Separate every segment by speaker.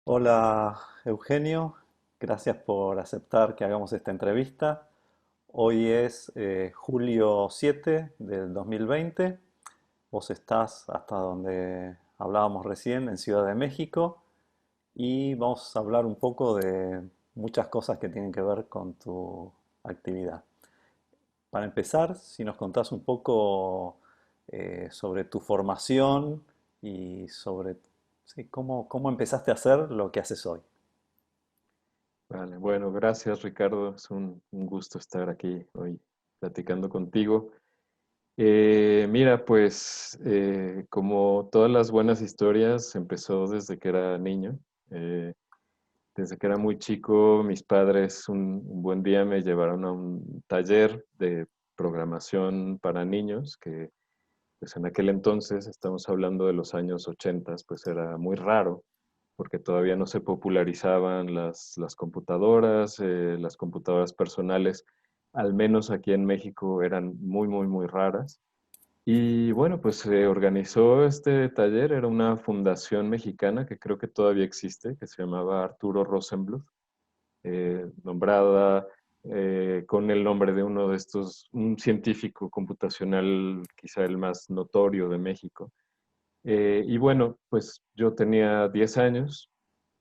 Speaker 1: Hola Eugenio, gracias por aceptar que hagamos esta entrevista. Hoy es julio 7 del 2020. Vos estás hasta donde hablábamos recién en Ciudad de México y vamos a hablar un poco de muchas cosas que tienen que ver con tu actividad. Para empezar, si nos contás un poco sobre tu formación y sobre sí, cómo empezaste a hacer lo que haces hoy.
Speaker 2: Vale, bueno, gracias Ricardo. Es un gusto estar aquí hoy platicando contigo. Mira, pues como todas las buenas historias, empezó desde que era niño. Eh, Desde que era muy chico, mis padres un buen día me llevaron a un taller de programación para niños, que pues en aquel entonces, estamos hablando de los años 80, pues era muy raro porque todavía no se popularizaban las computadoras personales, al menos aquí en México eran muy, muy, muy raras. Y bueno, pues se organizó este taller, era una fundación mexicana que creo que todavía existe, que se llamaba Arturo Rosenbluth, nombrada con el nombre de uno de estos, un científico computacional, quizá el más notorio de México. Y bueno, pues yo tenía 10 años,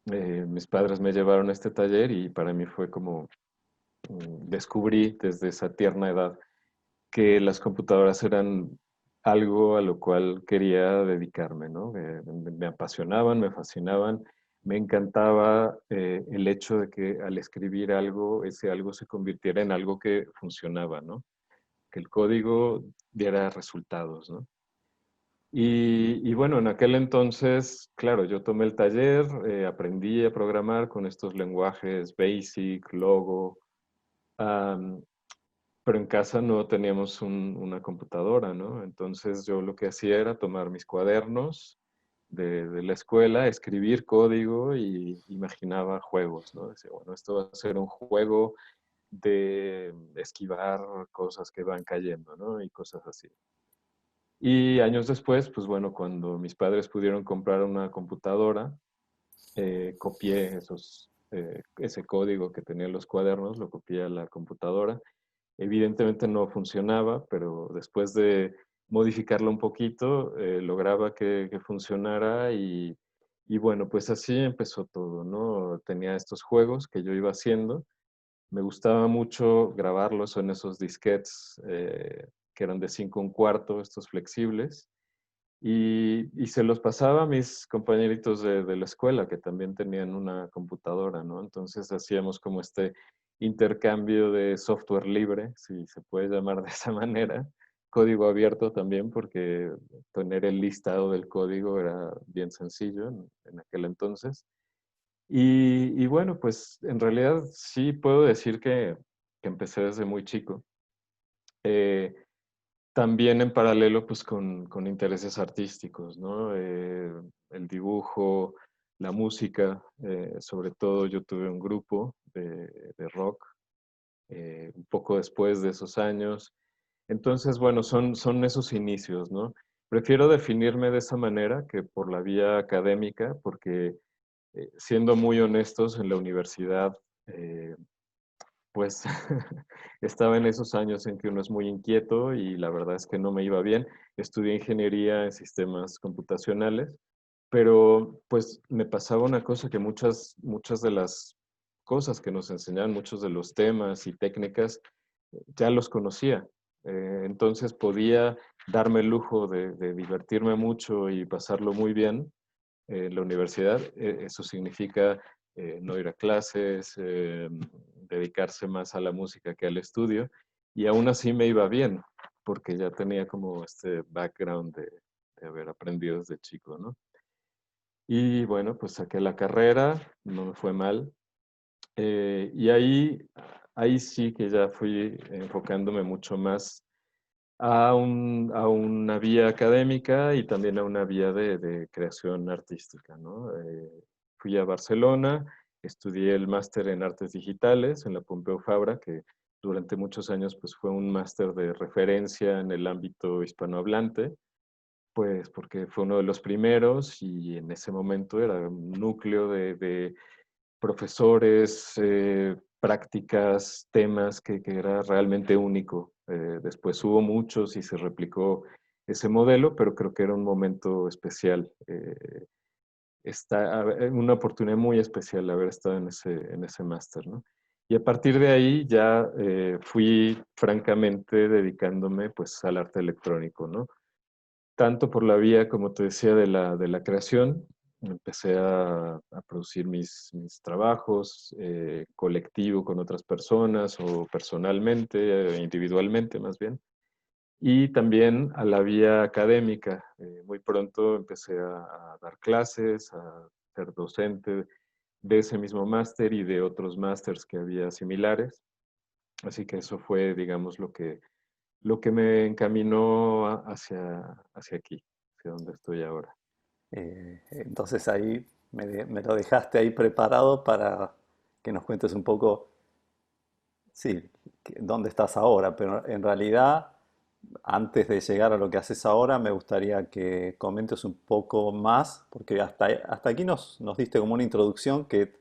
Speaker 2: mis padres me llevaron a este taller y para mí fue como descubrí desde esa tierna edad que las computadoras eran algo a lo cual quería dedicarme, ¿no? Me apasionaban, me fascinaban, me encantaba el hecho de que al escribir algo, ese algo se convirtiera en algo que funcionaba, ¿no? Que el código diera resultados, ¿no? Y bueno, en aquel entonces, claro, yo tomé el taller, aprendí a programar con estos lenguajes Basic, Logo, am, pero en casa no teníamos una computadora, ¿no? Entonces yo lo que hacía era tomar mis cuadernos de la escuela, escribir código y imaginaba juegos, ¿no? Decía, bueno, esto va a ser un juego de esquivar cosas que van cayendo, ¿no? Y cosas así. Y años después, pues bueno, cuando mis padres pudieron comprar una computadora, copié ese código que tenía en los cuadernos, lo copié a la computadora. Evidentemente no funcionaba, pero después de modificarlo un poquito, lograba que funcionara y bueno, pues así empezó todo, ¿no? Tenía estos juegos que yo iba haciendo. Me gustaba mucho grabarlos en esos disquetes que eran de 5 1/4, estos flexibles. Y se los pasaba a mis compañeritos de la escuela, que también tenían una computadora, ¿no? Entonces hacíamos como este intercambio de software libre, si se puede llamar de esa manera, código abierto también, porque tener el listado del código era bien sencillo en aquel entonces. Y bueno, pues en realidad sí puedo decir que empecé desde muy chico. Eh, También en paralelo, pues con intereses artísticos, ¿no? El dibujo, la música, sobre todo yo tuve un grupo de rock un poco después de esos años. Entonces, bueno, son esos inicios, ¿no? Prefiero definirme de esa manera que por la vía académica, porque siendo muy honestos, en la universidad eh, pues estaba en esos años en que uno es muy inquieto y la verdad es que no me iba bien. Estudié ingeniería en sistemas computacionales, pero pues me pasaba una cosa que muchas de las cosas que nos enseñaban, muchos de los temas y técnicas, ya los conocía. Entonces podía darme el lujo de divertirme mucho y pasarlo muy bien en la universidad. Eso significa no ir a clases, dedicarse más a la música que al estudio. Y aún así me iba bien, porque ya tenía como este background de haber aprendido desde chico, ¿no? Y bueno, pues saqué la carrera, no me fue mal. Y ahí sí que ya fui enfocándome mucho más a una vía académica y también a una vía de creación artística, ¿no? Fui a Barcelona, estudié el máster en artes digitales en la Pompeu Fabra, que durante muchos años pues, fue un máster de referencia en el ámbito hispanohablante. Pues porque fue uno de los primeros y en ese momento era un núcleo de profesores, prácticas, temas que era realmente único. Después hubo muchos y se replicó ese modelo, pero creo que era un momento especial. Una oportunidad muy especial haber estado en ese máster, ¿no? Y a partir de ahí ya fui francamente dedicándome pues al arte electrónico, ¿no? Tanto por la vía, como te decía, de la creación. Empecé a producir mis trabajos, colectivo con otras personas o personalmente, individualmente más bien. Y también a la vía académica. Muy pronto empecé a dar clases, a ser docente de ese mismo máster y de otros másters que había similares. Así que eso fue, digamos, lo que me encaminó hacia aquí, hacia donde estoy ahora.
Speaker 1: Entonces ahí me lo dejaste ahí preparado para que nos cuentes un poco, sí, dónde estás ahora, pero en realidad, antes de llegar a lo que haces ahora, me gustaría que comentes un poco más, porque hasta aquí nos diste como una introducción que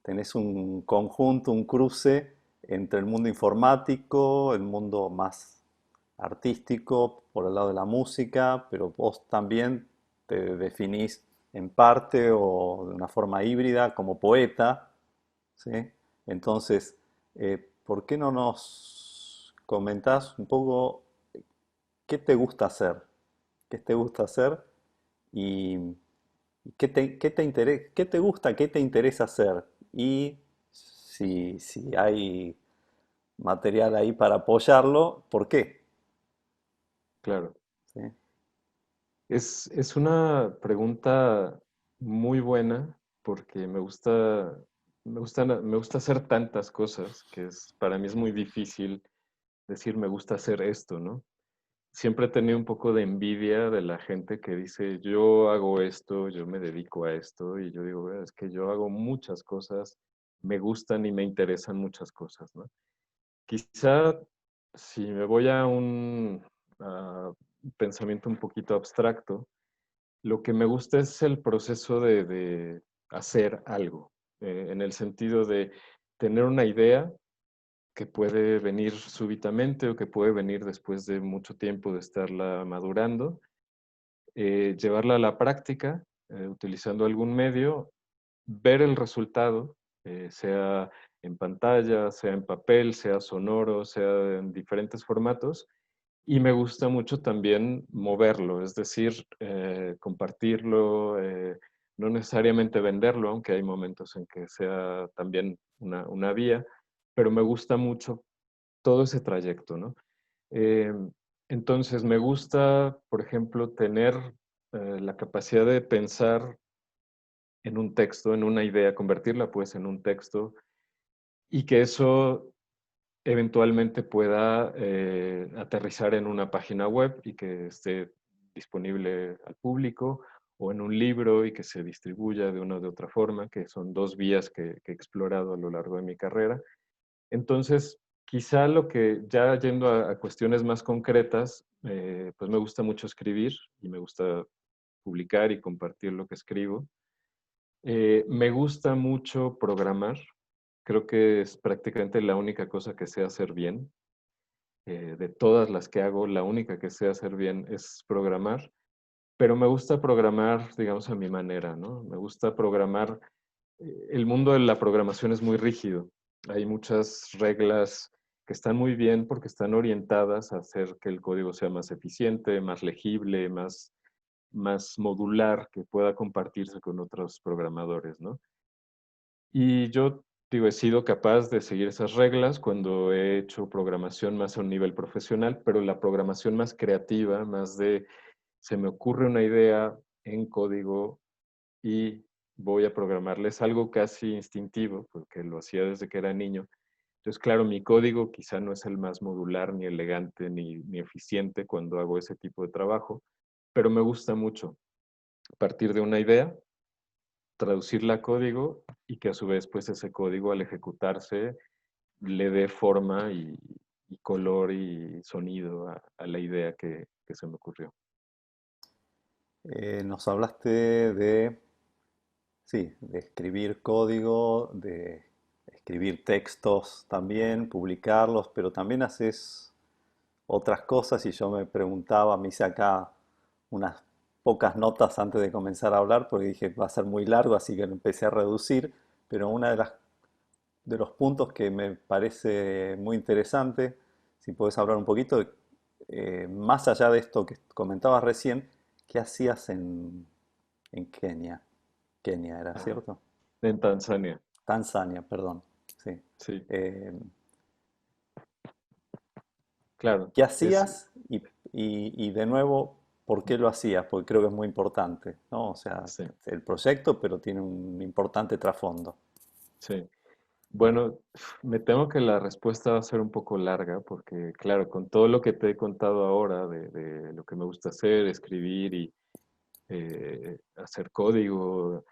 Speaker 1: tenés un conjunto, un cruce entre el mundo informático, el mundo más artístico, por el lado de la música, pero vos también te definís en parte o de una forma híbrida como poeta, ¿sí? Entonces, ¿por qué no nos comentás un poco qué te gusta hacer? ¿Qué te gusta hacer? Y qué te gusta, qué te interesa hacer. Y si hay material ahí para apoyarlo, ¿por qué?
Speaker 2: Claro.
Speaker 1: ¿Sí?
Speaker 2: Es una pregunta muy buena porque me gusta hacer tantas cosas que para mí es muy difícil decir me gusta hacer esto, ¿no? Siempre he tenido un poco de envidia de la gente que dice yo hago esto, yo me dedico a esto y yo digo, "Bueno, es que yo hago muchas cosas, me gustan y me interesan muchas cosas, ¿no? Quizá si me voy a un pensamiento un poquito abstracto, lo que me gusta es el proceso de hacer algo, en el sentido de tener una idea que puede venir súbitamente o que puede venir después de mucho tiempo de estarla madurando, llevarla a la práctica, utilizando algún medio, ver el resultado, sea en pantalla, sea en papel, sea sonoro, sea en diferentes formatos, y me gusta mucho también moverlo, es decir, compartirlo, no necesariamente venderlo, aunque hay momentos en que sea también una vía, pero me gusta mucho todo ese trayecto, ¿no? Eh, entonces, me gusta, por ejemplo, tener la capacidad de pensar en un texto, en una idea, convertirla pues en un texto y que eso eventualmente pueda aterrizar en una página web y que esté disponible al público o en un libro y que se distribuya de una o de otra forma, que son dos vías que he explorado a lo largo de mi carrera. Entonces, quizá lo que ya yendo a cuestiones más concretas, pues me gusta mucho escribir y me gusta publicar y compartir lo que escribo. Me gusta mucho programar. Creo que es prácticamente la única cosa que sé hacer bien. De todas las que hago, la única que sé hacer bien es programar. Pero me gusta programar, digamos, a mi manera, ¿no? Me gusta programar. El mundo de la programación es muy rígido. Hay muchas reglas que están muy bien porque están orientadas a hacer que el código sea más eficiente, más legible, más modular, que pueda compartirse con otros programadores, ¿no? Y yo, digo, he sido capaz de seguir esas reglas cuando he hecho programación más a un nivel profesional, pero la programación más creativa, más de se me ocurre una idea en código y voy a programarla, es algo casi instintivo, porque lo hacía desde que era niño. Entonces, claro, mi código quizá no es el más modular, ni elegante, ni eficiente cuando hago ese tipo de trabajo, pero me gusta mucho partir de una idea, traducirla a código y que a su vez pues ese código al ejecutarse le dé forma y color y sonido a la idea que se me ocurrió.
Speaker 1: Nos hablaste de, sí, de escribir código, de escribir textos también, publicarlos, pero también haces otras cosas y yo me preguntaba, me hice acá unas pocas notas antes de comenzar a hablar porque dije va a ser muy largo, así que lo empecé a reducir, pero una de los puntos que me parece muy interesante, si puedes hablar un poquito, más allá de esto que comentabas recién, ¿qué hacías en Kenia? Kenia era,
Speaker 2: Ajá.
Speaker 1: ¿cierto?
Speaker 2: En Tanzania,
Speaker 1: Tanzania, perdón. Sí.
Speaker 2: sí,
Speaker 1: Eh,
Speaker 2: claro.
Speaker 1: ¿Qué
Speaker 2: Es,
Speaker 1: hacías? Y de nuevo, ¿por qué lo hacías? Porque creo que es muy importante, ¿no? O sea,
Speaker 2: sí,
Speaker 1: el proyecto, pero tiene un importante trasfondo.
Speaker 2: sí. Bueno, me temo que la respuesta va a ser un poco larga porque, claro, con todo lo que te he contado ahora de lo que me gusta hacer, escribir y hacer código,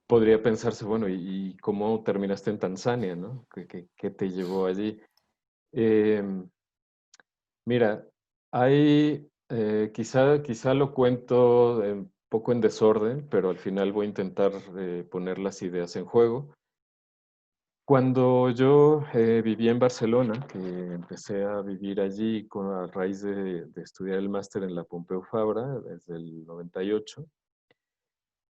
Speaker 2: podría pensarse, bueno, ¿y cómo terminaste en Tanzania, no? ¿Qué te llevó allí? Em, Mira, hay, quizá lo cuento un poco en desorden, pero al final voy a intentar poner las ideas en juego. Cuando yo viví en Barcelona, que empecé a vivir allí a raíz de estudiar el máster en la Pompeu Fabra desde el 98,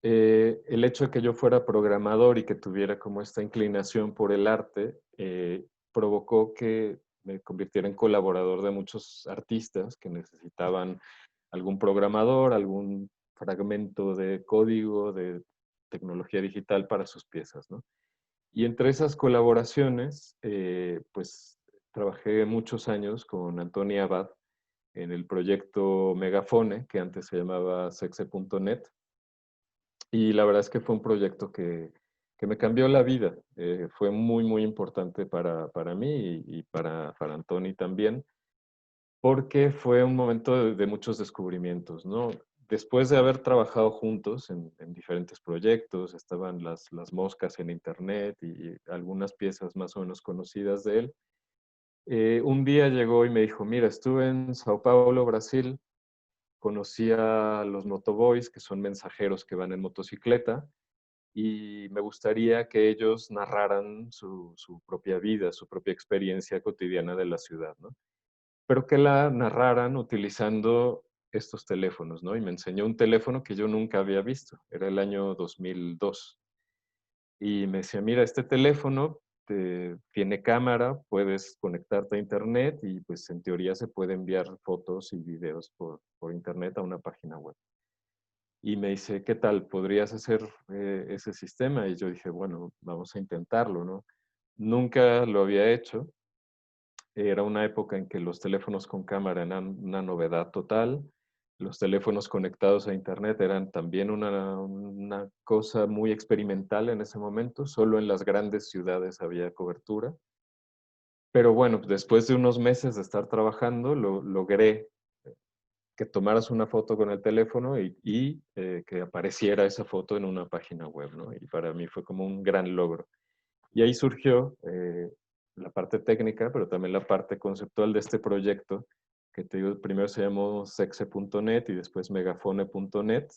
Speaker 2: el hecho de que yo fuera programador y que tuviera como esta inclinación por el arte, provocó que me convirtiera en colaborador de muchos artistas que necesitaban algún programador, algún fragmento de código, de tecnología digital para sus piezas, ¿no? Y entre esas colaboraciones, pues trabajé muchos años con Antonia Abad en el proyecto Megafone, que antes se llamaba Sexe.net, y la verdad es que fue un proyecto que me cambió la vida. Fue muy, muy importante para mí y para Antoni también, porque fue un momento de muchos descubrimientos, ¿no? Después de haber trabajado juntos en diferentes proyectos, estaban las moscas en internet y algunas piezas más o menos conocidas de él. Un día llegó y me dijo, mira, estuve en Sao Paulo, Brasil, conocí a los motoboys, que son mensajeros que van en motocicleta, y me gustaría que ellos narraran su propia vida, su propia experiencia cotidiana de la ciudad, ¿no? Pero que la narraran utilizando estos teléfonos, ¿no? Y me enseñó un teléfono que yo nunca había visto, era el año 2002. Y me decía, mira, este teléfono tiene cámara, puedes conectarte a internet y pues en teoría se puede enviar fotos y videos por internet a una página web. Y me dice, ¿qué tal? ¿Podrías hacer ese sistema? Y yo dije, bueno, vamos a intentarlo, ¿no? Nunca lo había hecho. Era una época en que los teléfonos con cámara eran una novedad total. Los teléfonos conectados a Internet eran también una cosa muy experimental en ese momento. Solo en las grandes ciudades había cobertura. Pero bueno, después de unos meses de estar trabajando, logré que tomaras una foto con el teléfono y que apareciera esa foto en una página web, ¿no? Y para mí fue como un gran logro. Y ahí surgió la parte técnica, pero también la parte conceptual de este proyecto, que te digo, primero se llamó sexe.net y después megafone.net,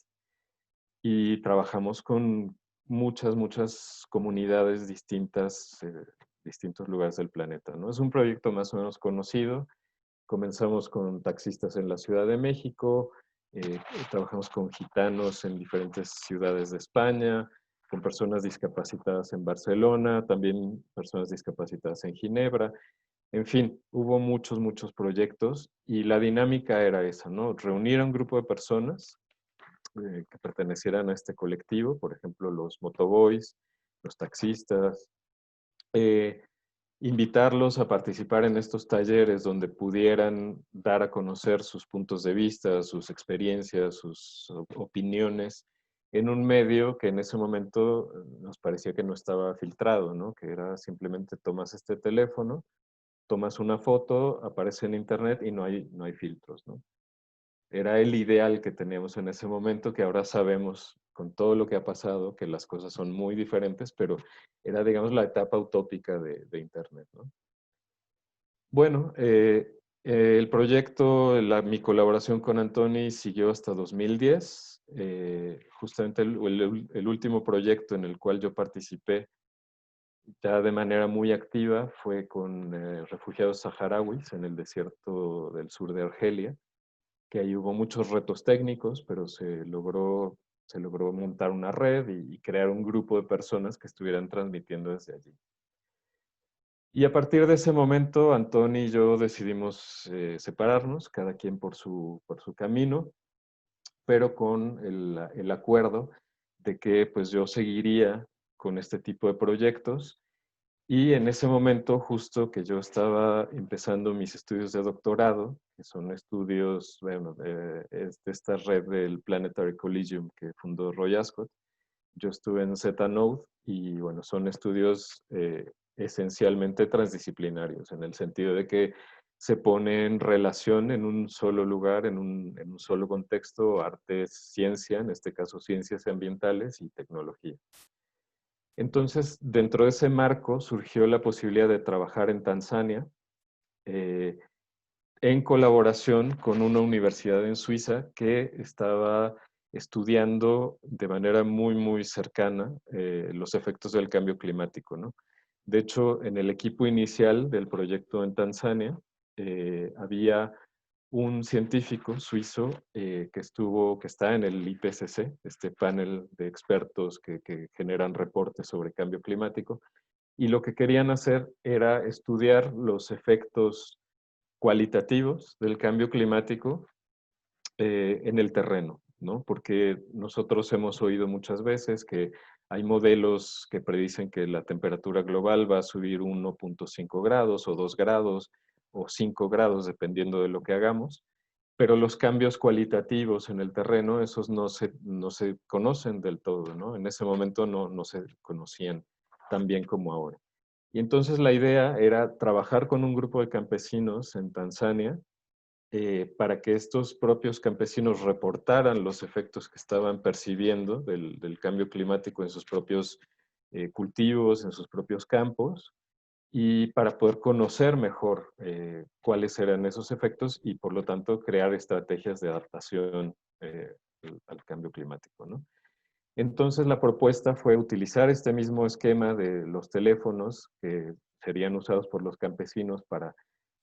Speaker 2: y trabajamos con muchas comunidades distintas, distintos lugares del planeta, ¿no? Es un proyecto más o menos conocido. Comenzamos con taxistas en la Ciudad de México, trabajamos con gitanos en diferentes ciudades de España, con personas discapacitadas en Barcelona, también personas discapacitadas en Ginebra. En fin, hubo muchos proyectos y la dinámica era esa, ¿no? Reunir a un grupo de personas que pertenecieran a este colectivo, por ejemplo, los motoboys, los taxistas, eh, invitarlos a participar en estos talleres donde pudieran dar a conocer sus puntos de vista, sus experiencias, sus opiniones en un medio que en ese momento nos parecía que no estaba filtrado, ¿no? Que era simplemente tomas este teléfono, tomas una foto, aparece en internet y no hay filtros, ¿no? Era el ideal que teníamos en ese momento, que ahora sabemos con todo lo que ha pasado que las cosas son muy diferentes, pero era, digamos, la etapa utópica de internet, ¿no? Bueno, El proyecto, mi colaboración con Antoni siguió hasta 2010. Justamente el último proyecto en el cual yo participé ya de manera muy activa fue con refugiados saharauis en el desierto del sur de Argelia, que ahí hubo muchos retos técnicos, pero se logró montar una red y crear un grupo de personas que estuvieran transmitiendo desde allí. Y a partir de ese momento, Antoni y yo decidimos separarnos, cada quien por su camino, pero con el acuerdo de que pues yo seguiría con este tipo de proyectos. Y en ese momento, justo que yo estaba empezando mis estudios de doctorado, que son estudios, bueno, es de esta red del Planetary Collegium que fundó Roy Ascott, yo estuve en Z-Node y bueno, son estudios esencialmente transdisciplinarios, en el sentido de que se pone en relación en un solo lugar, en un solo contexto, arte, ciencia, en este caso ciencias ambientales y tecnología. Entonces, dentro de ese marco surgió la posibilidad de trabajar en Tanzania eh, en colaboración con una universidad en Suiza que estaba estudiando de manera muy, muy cercana los efectos del cambio climático, ¿no? De hecho, en el equipo inicial del proyecto en Tanzania había un científico suizo que está en el IPCC, este panel de expertos que generan reportes sobre cambio climático, y lo que querían hacer era estudiar los efectos cualitativos del cambio climático en el terreno, ¿no? Porque nosotros hemos oído muchas veces que hay modelos que predicen que la temperatura global va a subir 1.5 grados o 2 grados o 5 grados, dependiendo de lo que hagamos, pero los cambios cualitativos en el terreno, esos no se conocen del todo, ¿no? En ese momento no se conocían tan bien como ahora. Y entonces la idea era trabajar con un grupo de campesinos en Tanzania para que estos propios campesinos reportaran los efectos que estaban percibiendo del cambio climático en sus propios cultivos, en sus propios campos, y para poder conocer mejor cuáles eran esos efectos y por lo tanto crear estrategias de adaptación al cambio climático, ¿no? Entonces la propuesta fue utilizar este mismo esquema de los teléfonos que serían usados por los campesinos para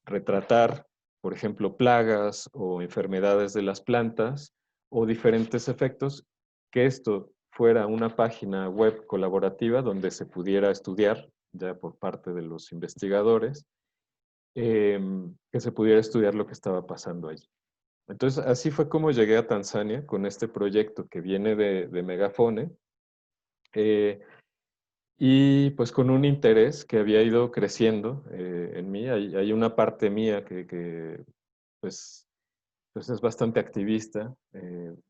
Speaker 2: retratar, por ejemplo, plagas o enfermedades de las plantas o diferentes efectos, que esto fuera una página web colaborativa donde se pudiera estudiar ya por parte de los investigadores, que se pudiera estudiar lo que estaba pasando allí. Entonces, así fue como llegué a Tanzania con este proyecto que viene de Megafone, eh, y pues con un interés que había ido creciendo en mí. Hay una parte mía pues, pues es bastante activista.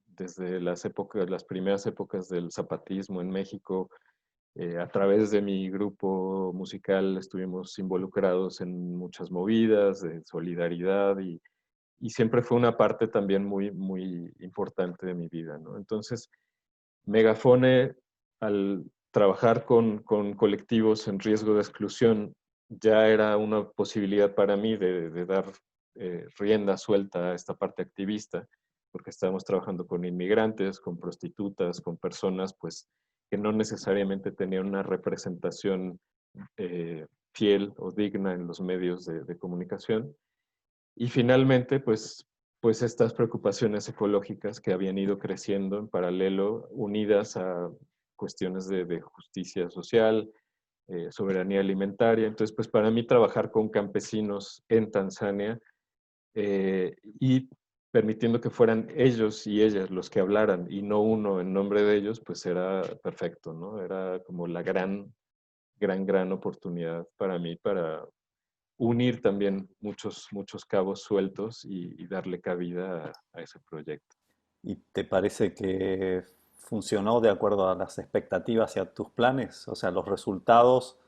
Speaker 2: Desde las primeras épocas del zapatismo en México, a través de mi grupo musical estuvimos involucrados en muchas movidas de solidaridad y siempre fue una parte también muy, muy importante de mi vida, ¿no? Entonces, Megafone, al trabajar con colectivos en riesgo de exclusión, ya era una posibilidad para mí de dar rienda suelta a esta parte activista, porque estábamos trabajando con inmigrantes, con prostitutas, con personas pues que no necesariamente tenían una representación fiel o digna en los medios de comunicación. Y finalmente, pues estas preocupaciones ecológicas que habían ido creciendo en paralelo, unidas a cuestiones de justicia social, soberanía alimentaria. Entonces, pues para mí trabajar con campesinos en Tanzania y permitiendo que fueran ellos y ellas los que hablaran y no uno en nombre de ellos, pues era perfecto, ¿no? Era como la gran oportunidad para mí para unir también muchos cabos sueltos y darle cabida a ese proyecto.
Speaker 1: ¿Y te parece que funcionó de acuerdo a las expectativas y a tus planes? O sea, los resultados,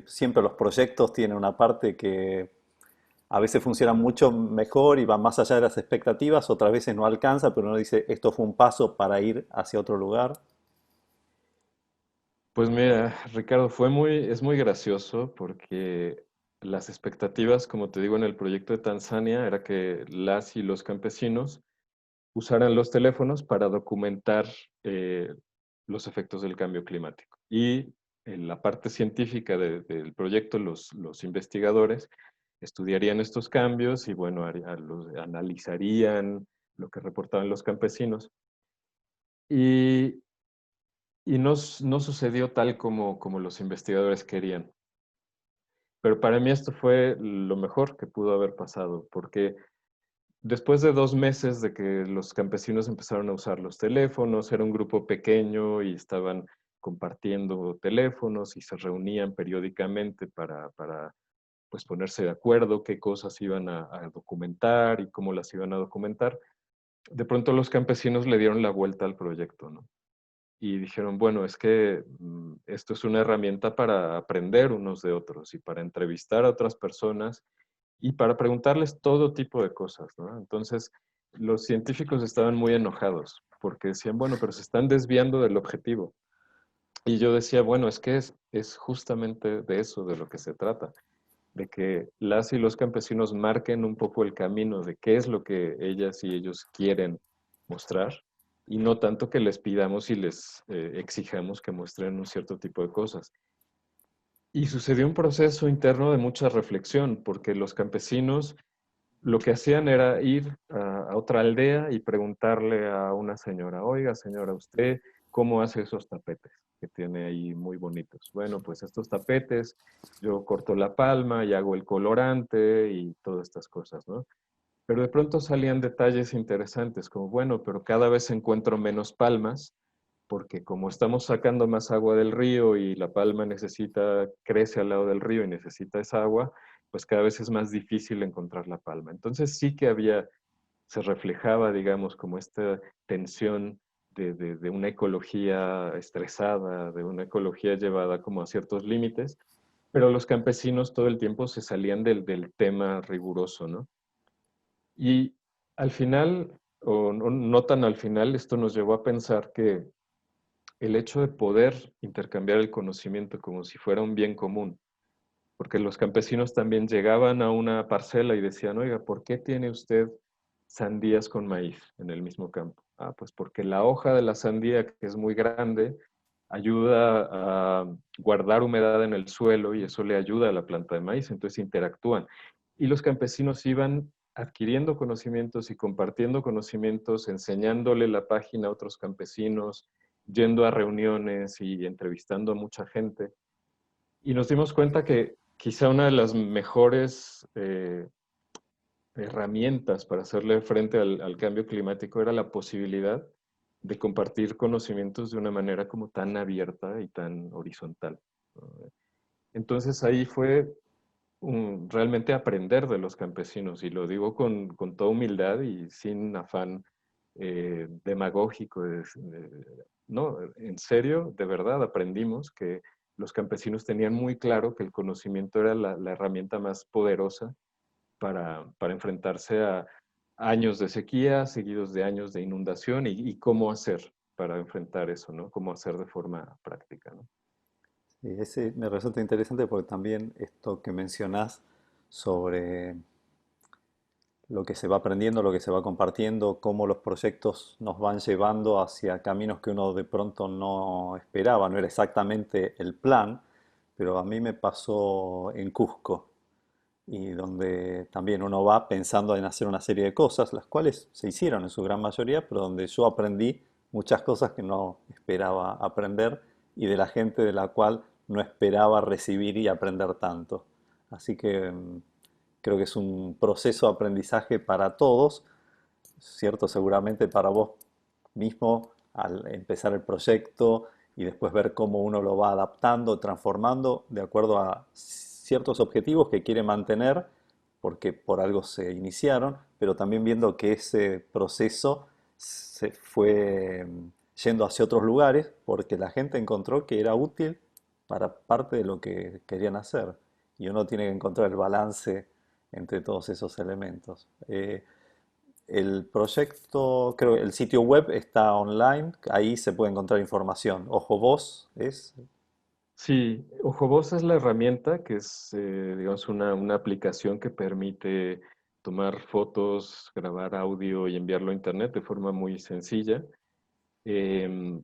Speaker 1: siempre los proyectos tienen una parte que a veces funciona mucho mejor y va más allá de las expectativas, otras veces no alcanza, pero uno dice, esto fue un paso para ir hacia otro lugar.
Speaker 2: Pues mira, Ricardo, es muy gracioso porque las expectativas, como te digo, en el proyecto de Tanzania era que las y los campesinos usaran los teléfonos para documentar eh, los efectos del cambio climático. Y en la parte científica del proyecto, los investigadores estudiarían estos cambios y, bueno, analizarían lo que reportaban los campesinos. Y, y no sucedió tal como los investigadores querían. Pero para mí esto fue lo mejor que pudo haber pasado, porque después de 2 meses de que los campesinos empezaron a usar los teléfonos, era un grupo pequeño y estaban compartiendo teléfonos y se reunían periódicamente para pues ponerse de acuerdo qué cosas iban a documentar y cómo las iban a documentar. De pronto los campesinos le dieron la vuelta al proyecto, ¿no? Y dijeron, bueno, es que esto es una herramienta para aprender unos de otros y para entrevistar a otras personas y para preguntarles todo tipo de cosas, ¿no? Entonces, los científicos estaban muy enojados porque decían, bueno, pero se están desviando del objetivo. Y yo decía, bueno, es que es justamente de eso de lo que se trata, de que las y los campesinos marquen un poco el camino de qué es lo que ellas y ellos quieren mostrar y no tanto que les pidamos y les exijamos que muestren un cierto tipo de cosas. Y sucedió un proceso interno de mucha reflexión, porque los campesinos lo que hacían era ir a otra aldea y preguntarle a una señora, oiga señora, ¿usted cómo hace esos tapetes que tiene ahí muy bonitos? Bueno, pues estos tapetes, yo corto la palma y hago el colorante y todas estas cosas, ¿no? Pero de pronto salían detalles interesantes, como, bueno, pero cada vez encuentro menos palmas, porque como estamos sacando más agua del río y la palma crece al lado del río y necesita esa agua, pues cada vez es más difícil encontrar la palma. Entonces sí que se reflejaba, digamos, como esta tensión de una ecología estresada, de una ecología llevada como a ciertos límites, pero los campesinos todo el tiempo se salían del tema riguroso, ¿no? Y al final, o no tan al final, esto nos llevó a pensar que el hecho de poder intercambiar el conocimiento como si fuera un bien común, porque los campesinos también llegaban a una parcela y decían, oiga, ¿por qué tiene usted sandías con maíz en el mismo campo? Ah, pues porque la hoja de la sandía, que es muy grande, ayuda a guardar humedad en el suelo y eso le ayuda a la planta de maíz, entonces interactúan. Y los campesinos iban adquiriendo conocimientos y compartiendo conocimientos, enseñándole la página a otros campesinos, yendo a reuniones y entrevistando a mucha gente. Y nos dimos cuenta que quizá una de las mejores herramientas para hacerle frente al cambio climático era la posibilidad de compartir conocimientos de una manera como tan abierta y tan horizontal, ¿no? Entonces ahí fue realmente aprender de los campesinos, y lo digo con toda humildad y sin afán demagógico. No, en serio, de verdad aprendimos que los campesinos tenían muy claro que el conocimiento era la herramienta más poderosa para enfrentarse a años de sequía, seguidos de años de inundación, y cómo hacer para enfrentar eso, ¿no? Cómo hacer de forma práctica, ¿no?
Speaker 1: Y ese me resulta interesante porque también esto que mencionás sobre lo que se va aprendiendo, lo que se va compartiendo, cómo los proyectos nos van llevando hacia caminos que uno de pronto no esperaba, no era exactamente el plan, pero a mí me pasó en Cusco, y donde también uno va pensando en hacer una serie de cosas, las cuales se hicieron en su gran mayoría, pero donde yo aprendí muchas cosas que no esperaba aprender y de la gente de la cual no esperaba recibir y aprender tanto. Así que creo que es un proceso de aprendizaje para todos, ¿cierto? Seguramente para vos mismo al empezar el proyecto y después ver cómo uno lo va adaptando, transformando de acuerdo a ciertos objetivos que quiere mantener, porque por algo se iniciaron, pero también viendo que ese proceso se fue yendo hacia otros lugares porque la gente encontró que era útil para parte de lo que querían hacer. Y uno tiene que encontrar el balance entre todos esos elementos. El proyecto, creo que el sitio web está online, ahí se puede encontrar información. Ojo Vos es.
Speaker 2: Sí, Ojobos es la herramienta que es, digamos, una aplicación que permite tomar fotos, grabar audio y enviarlo a internet de forma muy sencilla. Em,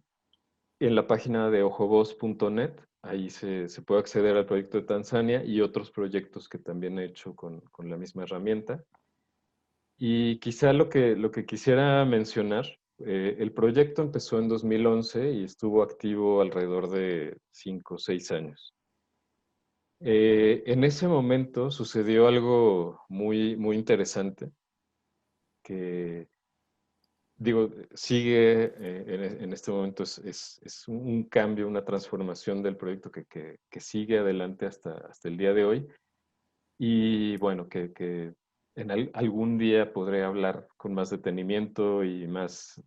Speaker 2: en la página de ojobos.net, ahí se puede acceder al proyecto de Tanzania y otros proyectos que también he hecho con la misma herramienta. Y quizá lo que quisiera mencionar, el proyecto empezó en 2011 y estuvo activo alrededor de 5 o 6 años. En ese momento sucedió algo muy, muy interesante que, digo, sigue en este momento, es un cambio, una transformación del proyecto que sigue adelante hasta el día de hoy. Y bueno, que en algún día podré hablar con más detenimiento y más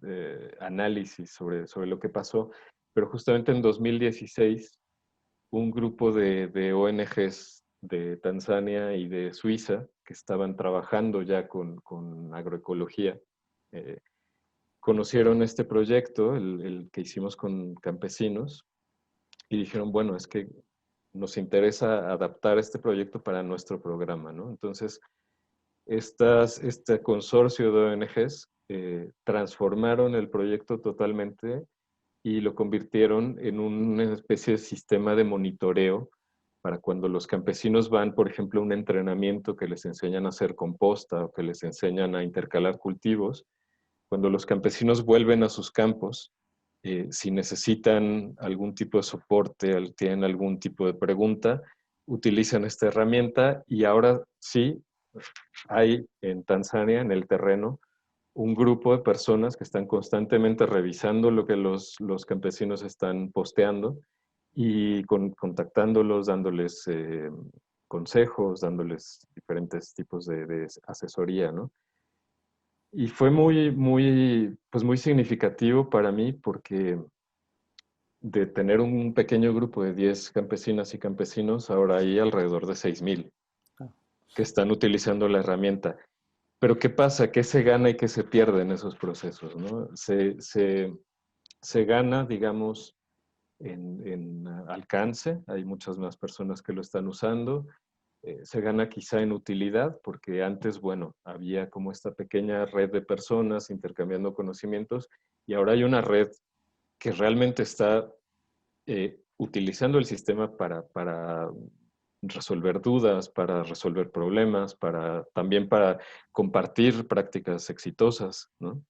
Speaker 2: análisis sobre lo que pasó. Pero justamente en 2016 un grupo de ONGs de Tanzania y de Suiza que estaban trabajando ya con agroecología, eh, conocieron este proyecto, el que hicimos con campesinos, y dijeron, bueno, es que nos interesa adaptar este proyecto para nuestro programa, ¿no? Entonces, este consorcio de ONGs transformaron el proyecto totalmente y lo convirtieron en una especie de sistema de monitoreo para cuando los campesinos van, por ejemplo, a un entrenamiento que les enseñan a hacer composta o que les enseñan a intercalar cultivos, cuando los campesinos vuelven a sus campos, si necesitan algún tipo de soporte, tienen algún tipo de pregunta, utilizan esta herramienta y ahora sí hay en Tanzania, en el terreno, un grupo de personas que están constantemente revisando lo que los campesinos están posteando y contactándolos, dándoles consejos, dándoles diferentes tipos de asesoría, ¿no? Y fue muy, muy, pues muy significativo para mí porque de tener un pequeño grupo de 10 campesinas y campesinos, ahora hay alrededor de 6,000
Speaker 1: Ah,
Speaker 2: que están utilizando la herramienta. Pero ¿qué pasa? ¿Qué se gana y qué se pierde en esos procesos, ¿no? Se gana, digamos, en alcance, hay muchas más personas que lo están usando, se gana quizá en utilidad, porque antes, bueno, había como esta pequeña red de personas intercambiando conocimientos y ahora hay una red que realmente está utilizando el sistema para resolver dudas, para resolver problemas, también para compartir prácticas exitosas, ¿no?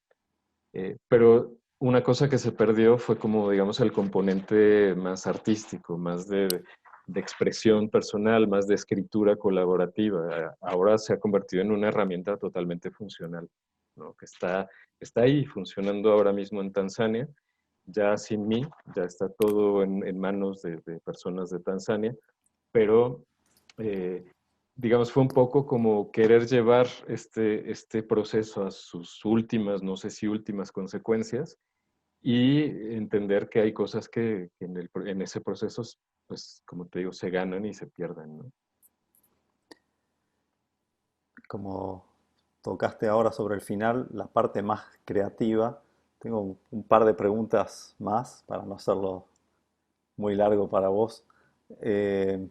Speaker 2: Pero una cosa que se perdió fue como, digamos, el componente más artístico, más de expresión personal, más de escritura colaborativa. Ahora se ha convertido en una herramienta totalmente funcional, ¿no? Que está ahí funcionando ahora mismo en Tanzania, ya sin mí, ya está todo en manos de personas de Tanzania, pero eh, digamos, fue un poco como querer llevar este proceso a sus últimas, no sé si últimas consecuencias, y entender que hay cosas que en ese proceso, pues, como te digo, se ganan y se pierden, ¿no?
Speaker 1: como tocaste ahora sobre el final, la parte más creativa, tengo un par de preguntas más para no hacerlo muy largo para vos. Eh,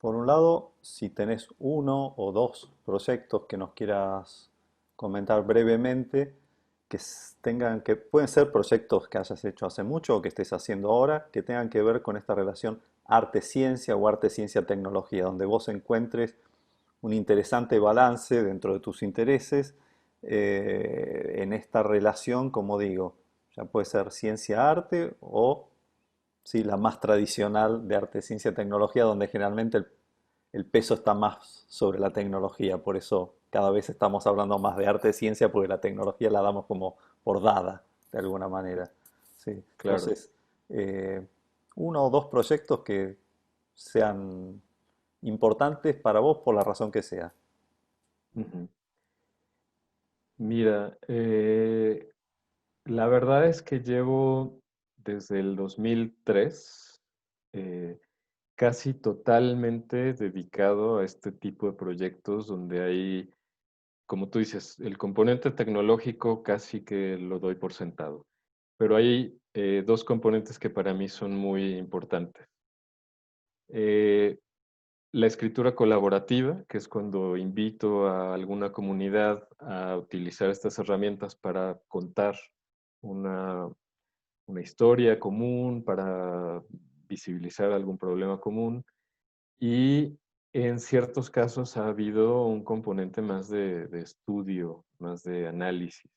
Speaker 1: por un lado, si tenés uno o dos proyectos que nos quieras comentar brevemente, tengan que pueden ser proyectos que hayas hecho hace mucho o que estés haciendo ahora, que tengan que ver con esta relación arte-ciencia o arte-ciencia-tecnología, donde vos encuentres un interesante balance dentro de tus intereses en esta relación, como digo, ya puede ser ciencia-arte o sí, la más tradicional de arte, ciencia, tecnología, donde generalmente el peso está más sobre la tecnología. Por eso cada vez estamos hablando más de arte, ciencia, porque la tecnología la damos como por dada, de alguna manera. Sí.
Speaker 2: Claro.
Speaker 1: Entonces, eh, uno o dos proyectos que sean importantes para vos por la razón que sea.
Speaker 2: Ujú. Mira, la verdad es que llevo desde el 2003 eh, casi totalmente dedicado a este tipo de proyectos donde hay, como tú dices, el componente tecnológico casi que lo doy por sentado, pero hay dos componentes que para mí son muy importantes. Eh, la escritura colaborativa, que es cuando invito a alguna comunidad a utilizar estas herramientas para contar una, una historia común, para visibilizar algún problema común. Y en ciertos casos ha habido un componente más de estudio, más de análisis.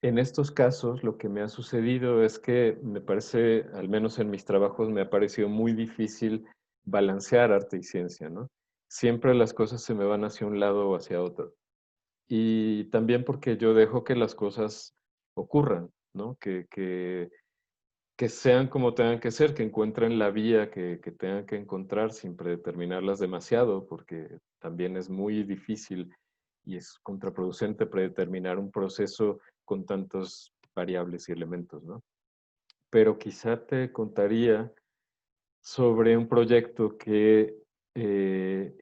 Speaker 2: En estos casos, lo que me ha sucedido es que me parece, al menos en mis trabajos, me ha parecido muy difícil balancear arte y ciencia, ¿no? Siempre las cosas se me van hacia un lado o hacia otro. Y también porque yo dejo que las cosas ocurran, ¿no? Que sean como tengan que ser, que encuentren la vía que tengan que encontrar sin predeterminarlas demasiado, porque también es muy difícil y es contraproducente predeterminar un proceso con tantas variables y elementos, ¿no? Pero quizá te contaría sobre un proyecto que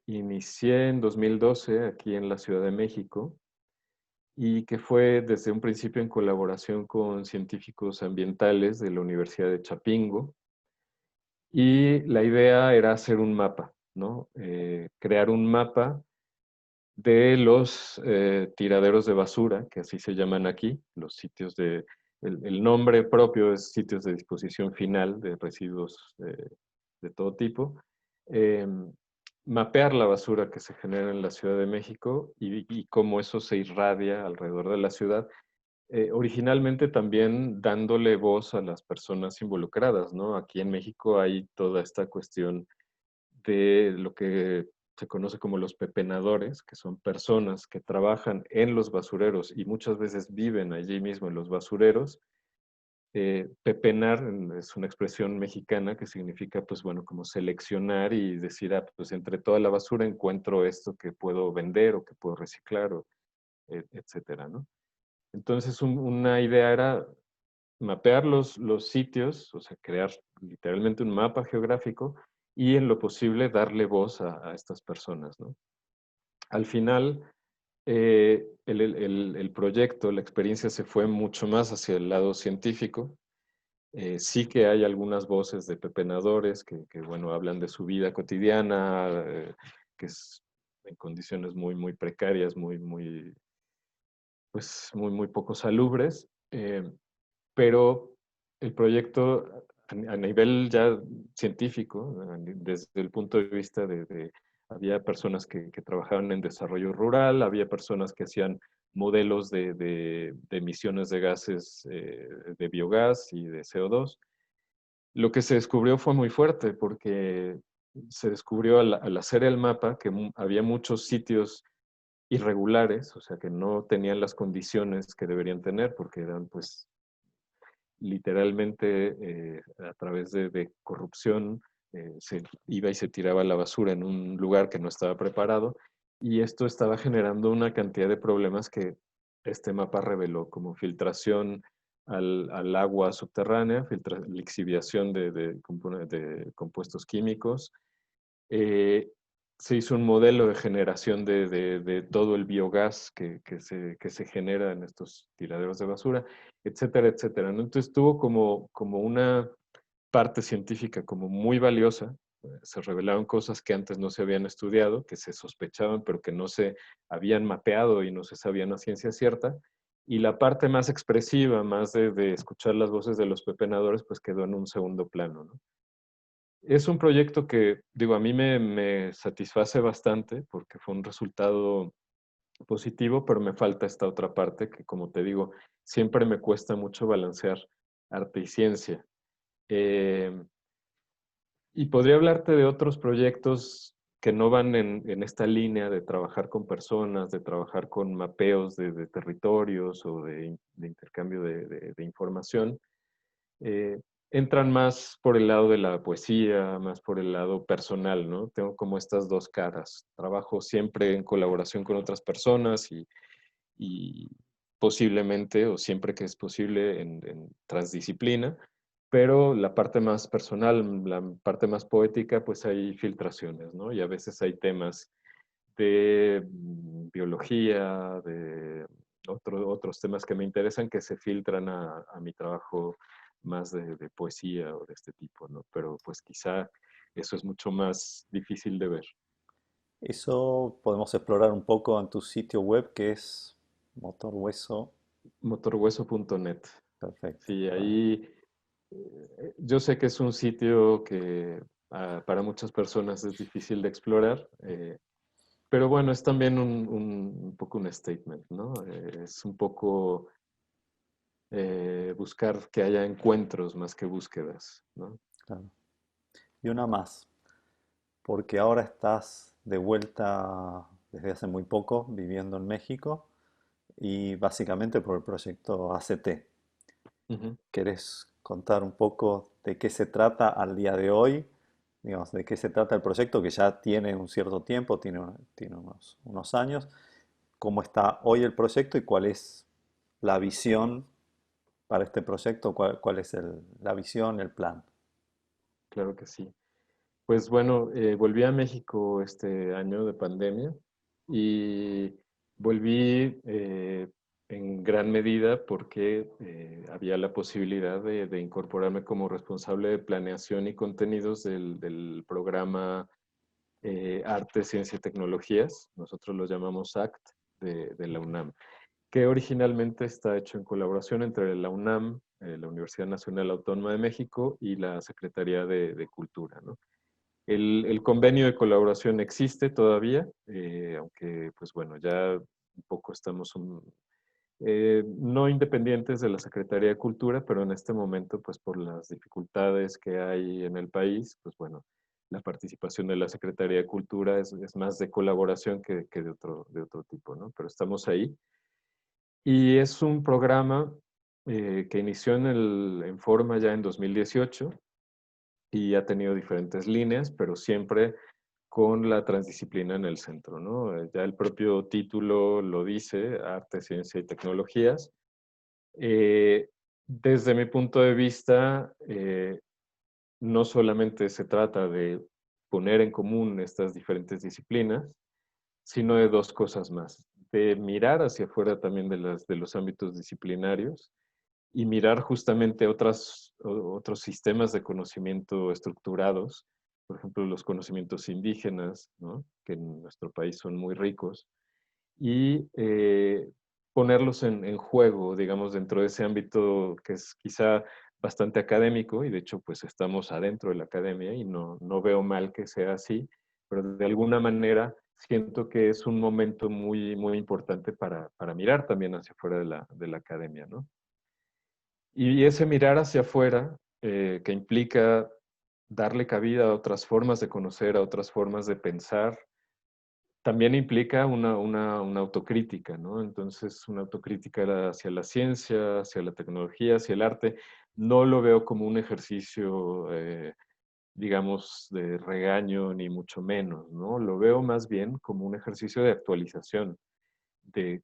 Speaker 2: inicié en 2012 aquí en la Ciudad de México y que fue desde un principio en colaboración con científicos ambientales de la Universidad de Chapingo. Y la idea era hacer un mapa, ¿no? Crear un mapa de los tiraderos de basura, que así se llaman aquí, los sitios de, el nombre propio es sitios de disposición final de residuos de todo tipo. Eh, Mapear la basura que se genera en la Ciudad de México y cómo eso se irradia alrededor de la ciudad, originalmente también dándole voz a las personas involucradas, ¿no? Aquí en México hay toda esta cuestión de lo que se conoce como los pepenadores, que son personas que trabajan en los basureros y muchas veces viven allí mismo en los basureros. Pepenar es una expresión mexicana que significa, pues bueno, como seleccionar y decir, ah, pues entre toda la basura encuentro esto que puedo vender o que puedo reciclar, o, etcétera, ¿no? Entonces, una idea era mapear los sitios, o sea, crear literalmente un mapa geográfico y en lo posible darle voz a estas personas, ¿no? Al final, el proyecto, la experiencia se fue mucho más hacia el lado científico. Sí que hay algunas voces de pepenadores bueno, hablan de su vida cotidiana, que es en condiciones muy, muy precarias, pues, muy poco salubres. Pero el proyecto a nivel ya científico, desde el punto de vista había personas que trabajaban en desarrollo rural, había personas que hacían modelos de emisiones de gases de biogás y de CO2. Lo que se descubrió fue muy fuerte porque se descubrió al hacer el mapa que había muchos sitios irregulares, o sea, que no tenían las condiciones que deberían tener porque eran pues literalmente a través de corrupción se iba y se tiraba la basura en un lugar que no estaba preparado y esto estaba generando una cantidad de problemas que este mapa reveló, como filtración al agua subterránea, lixiviación de compuestos químicos. eh, Se hizo un modelo de generación de todo el biogás que se genera en estos tiraderos de basura, etcétera, etcétera, ¿no? Entonces tuvo como una parte científica como muy valiosa. Se revelaron cosas que antes no se habían estudiado, que se sospechaban, pero que no se habían mapeado y no se sabían a ciencia cierta. Y la parte más expresiva, más de escuchar las voces de los pepenadores, pues quedó en un segundo plano, ¿no? Es un proyecto que, digo, a mí me satisface bastante porque fue un resultado positivo, pero me falta esta otra parte que, como te digo, siempre me cuesta mucho balancear arte y ciencia. Eh, y podría hablarte de otros proyectos que no van en esta línea de trabajar con personas, de trabajar con mapeos de territorios o de intercambio de información. eh, Entran más por el lado de la poesía, más por el lado personal, ¿no? Tengo como estas dos caras. Trabajo siempre en colaboración con otras personas y posiblemente o siempre que es posible en transdisciplina, pero la parte más personal, la parte más poética, pues hay filtraciones, ¿no? Y a veces hay temas de biología, de otros temas que me interesan que se filtran a mi trabajo más de poesía o de este tipo, ¿no? Pero pues quizá eso es mucho más difícil de ver.
Speaker 1: Eso podemos explorar un poco en tu sitio web que es Motor Hueso.
Speaker 2: Motorhueso.net.
Speaker 1: Perfecto.
Speaker 2: Sí, ahí yo sé que es un sitio que para muchas personas es difícil de explorar, pero bueno, es también un poco un statement, ¿no? Es un poco buscar que haya encuentros más que búsquedas, ¿no?
Speaker 1: Claro. Y una más, porque ahora estás de vuelta desde hace muy poco viviendo en México y básicamente por el proyecto ACT.
Speaker 2: Ujú.
Speaker 1: ¿Querés contar un poco de qué se trata al día de hoy? Digamos, de qué se trata el proyecto que ya tiene un cierto tiempo, tiene unos años. ¿Cómo está hoy el proyecto y cuál es la visión para este proyecto? ¿Cuál es la visión, el plan?
Speaker 2: Claro que sí. Pues bueno, volví a México este año de pandemia y volví en gran medida porque había la posibilidad de incorporarme como responsable de planeación y contenidos del programa Arte, Ciencia y Tecnologías. Nosotros lo llamamos ACT de la UNAM, que originalmente está hecho en colaboración entre la UNAM, la Universidad Nacional Autónoma de México y la Secretaría de Cultura, ¿no? El convenio de colaboración existe todavía, aunque pues bueno, ya un poco estamos no independientes de la Secretaría de Cultura, pero en este momento pues por las dificultades que hay en el país, pues bueno, la participación de la Secretaría de Cultura es más de colaboración que de otro tipo, ¿no? Pero estamos ahí. Y es un programa que inició en forma ya en 2018 y ha tenido diferentes líneas, pero siempre con la transdisciplina en el centro, ¿no? Ya el propio título lo dice, Arte, Ciencia y Tecnologías. Eh, Desde mi punto de vista, no solamente se trata de poner en común estas diferentes disciplinas, sino de dos cosas más, de mirar hacia afuera también de los ámbitos disciplinarios y mirar justamente otros sistemas de conocimiento estructurados, por ejemplo, los conocimientos indígenas, ¿no? Que en nuestro país son muy ricos, y ponerlos en juego, digamos, dentro de ese ámbito que es quizá bastante académico, y de hecho, pues estamos adentro de la academia y no veo mal que sea así, pero de alguna manera siento que es un momento muy importante para mirar también hacia afuera de la academia, ¿no? Y ese mirar hacia afuera, que implica darle cabida a otras formas de conocer, a otras formas de pensar, también implica una autocrítica, ¿no? Entonces, una autocrítica hacia la ciencia, hacia la tecnología, hacia el arte. No lo veo como un ejercicio, digamos, de regaño, ni mucho menos, ¿no? Lo veo más bien como un ejercicio de actualización, de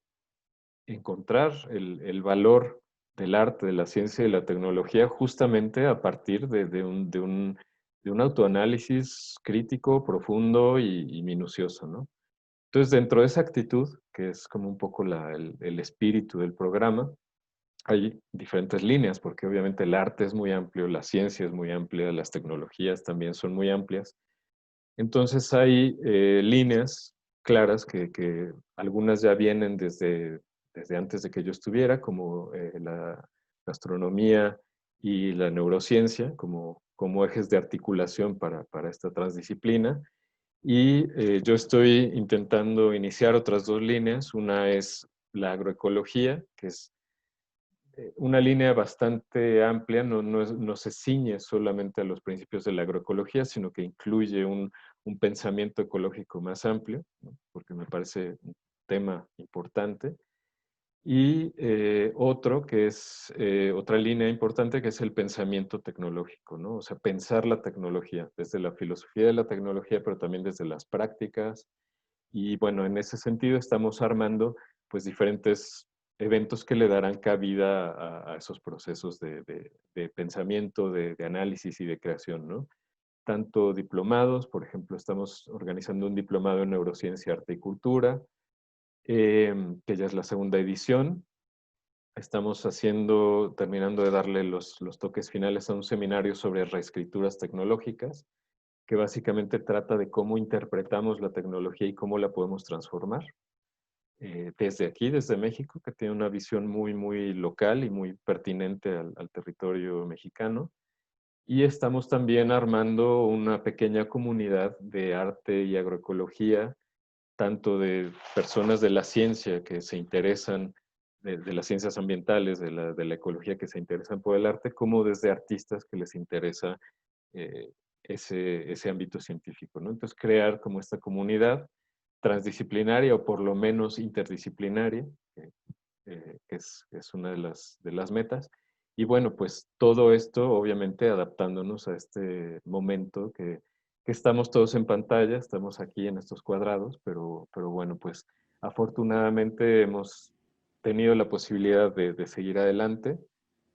Speaker 2: encontrar el valor del arte, de la ciencia y de la tecnología justamente a partir de un autoanálisis crítico, profundo y minucioso, ¿no? Entonces, dentro de esa actitud, que es como un poco el espíritu del programa, hay diferentes líneas, porque obviamente el arte es muy amplio, la ciencia es muy amplia, las tecnologías también son muy amplias. Entonces hay líneas claras que algunas ya vienen desde antes de que yo estuviera, como la astronomía y la neurociencia, como ejes de articulación para esta transdisciplina. Y yo estoy intentando iniciar otras dos líneas. Una es la agroecología, que es una línea bastante amplia, no se ciñe solamente a los principios de la agroecología, sino que incluye un pensamiento ecológico más amplio, ¿no? Porque me parece un tema importante. Y otro que es otra línea importante que es el pensamiento tecnológico, ¿no? O sea, pensar la tecnología desde la filosofía de la tecnología, pero también desde las prácticas. Y bueno, en ese sentido estamos armando pues diferentes eventos que le darán cabida a esos procesos de pensamiento, de análisis y de creación, ¿no? Tanto diplomados, por ejemplo, estamos organizando un diplomado en neurociencia, arte y cultura, que ya es la segunda edición. Estamos terminando de darle los toques finales a un seminario sobre reescrituras tecnológicas, que básicamente trata de cómo interpretamos la tecnología y cómo la podemos transformar. Desde aquí, desde México, que tiene una visión muy, muy local y muy pertinente al territorio mexicano. Y estamos también armando una pequeña comunidad de arte y agroecología, tanto de personas de la ciencia que se interesan, de las ciencias ambientales, de la ecología que se interesan por el arte, como desde artistas que les interesa eh, ese ámbito científico, ¿no? Entonces, crear como esta comunidad transdisciplinaria o por lo menos interdisciplinaria, que es una de las metas. Y bueno, pues todo esto obviamente adaptándonos a este momento que estamos todos en pantalla, estamos aquí en estos cuadrados, pero bueno, pues afortunadamente hemos tenido la posibilidad de seguir adelante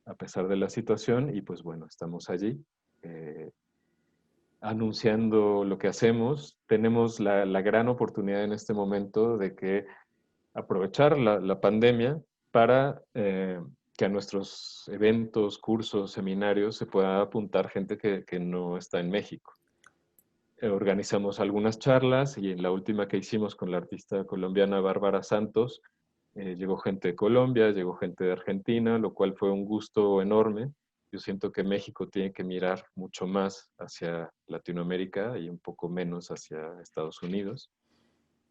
Speaker 2: a pesar de la situación y pues bueno, estamos allí. eh, Anunciando lo que hacemos, tenemos la gran oportunidad en este momento de que aprovechar la pandemia para que a nuestros eventos, cursos, seminarios se pueda apuntar gente que no está en México. Organizamos algunas charlas y en la última que hicimos con la artista colombiana Bárbara Santos, llegó gente de Colombia, llegó gente de Argentina, lo cual fue un gusto enorme. Yo siento que México tiene que mirar mucho más hacia Latinoamérica y un poco menos hacia Estados Unidos.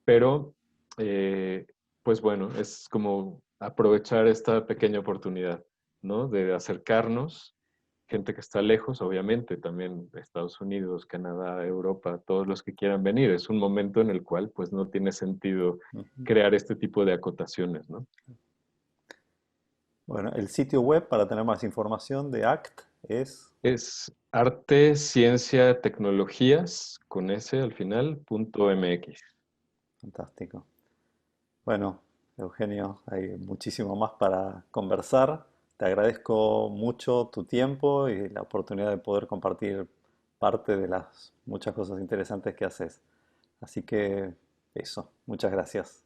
Speaker 2: Pero, eh, pues bueno, es como aprovechar esta pequeña oportunidad, ¿no? De acercarnos, gente que está lejos, obviamente, también Estados Unidos, Canadá, Europa, todos los que quieran venir. Es un momento en el cual, pues, no tiene sentido
Speaker 1: Ujú.
Speaker 2: crear este tipo de acotaciones, ¿no?
Speaker 1: Bueno, el sitio web para tener más información de ACT es
Speaker 2: Es arte, ciencia, tecnologías, con S al final, .mx.
Speaker 1: fantástico. Bueno, Eugenio, hay muchísimo más para conversar. Te agradezco mucho tu tiempo y la oportunidad de poder compartir parte de las muchas cosas interesantes que haces. Así que eso, muchas gracias.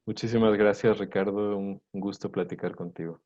Speaker 2: Muchísimas gracias, Ricardo. Un gusto platicar contigo.